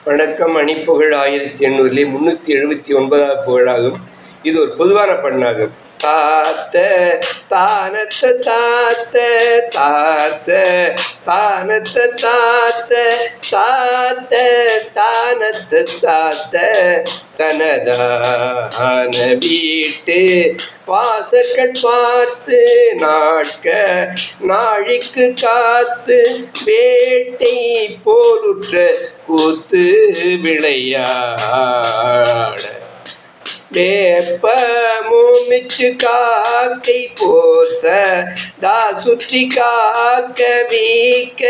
வணக்கம். மணிப்புகழ் 1800 379வது புகழாகும். இது ஒரு பொதுவான பண்ணாகும். தாத்த தானத்த தாத்த தாத்த தானத்த தாத்த தாத்த தானத்த தாத்த தனதான வீட்டு வாசற்கள் பார்த்து நாட்க நாழிக்கு காத்து வேட்டை போலுற்ற கூத்து விளையாட வேப்பமுமிச்சு காக்கை போச சுற்றி காக்க வீக்க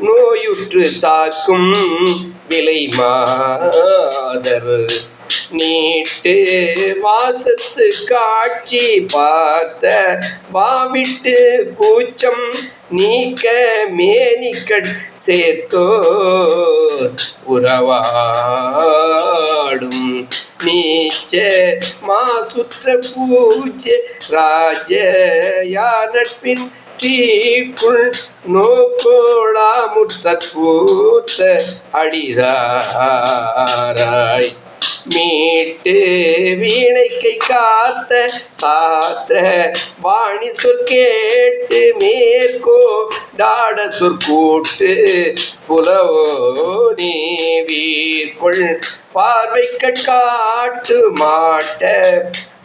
நோயுற்று தாக்கும் விலை மாதர் நீட்டு வாசத்து காட்சி பார்த்த வாவிட்டு பூச்சம் நீக்க மேனிக்கட் சேர்த்தோ உறவாடும் நீச்ச மாசுற்ற பூச்ச ராஜ யா நட்பின் தீக்குள் நோக்கோளா முற்சற்பூத்த அடிதாராய் மீட்டு வீணைக்கை காத்த சாத்த வாணி சொற்கேட்டு மேற்கோ டாட சொற்கூட்டு புலவோ நீ வீர்கொள் பார்வை காட்டு மாட்ட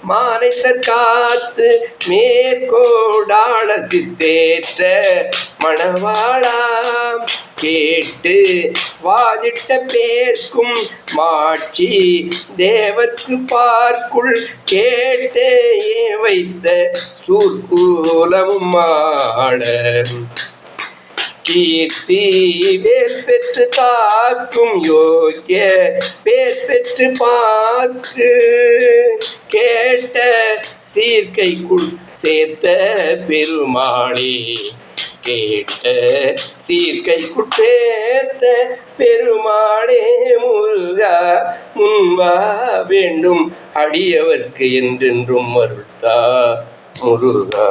மானைத்தற் காத்து மேற்கோடாள சித்தேற்ற மணவாளாம் கேட்டு வாதிட்ட பேர்க்கும் மாட்சி தேவர்க்கு பார்க்குள் கேட்டே வைத்த சூர்கூலமும் ஆட கீர்த்தி வேர் பெற்று தாக்கும் யோக்கிய பேர் பெற்று பார்த்து கேட்ட சீர்கைக்குள் சேர்த்த பெருமாளே கேட்ட சீர்கைக்குள் சேர்த்த பெருமாளே முருகா முன்வா வேண்டும் அடியவர்க்கு என்றென்றும் அருள்தா முருகா.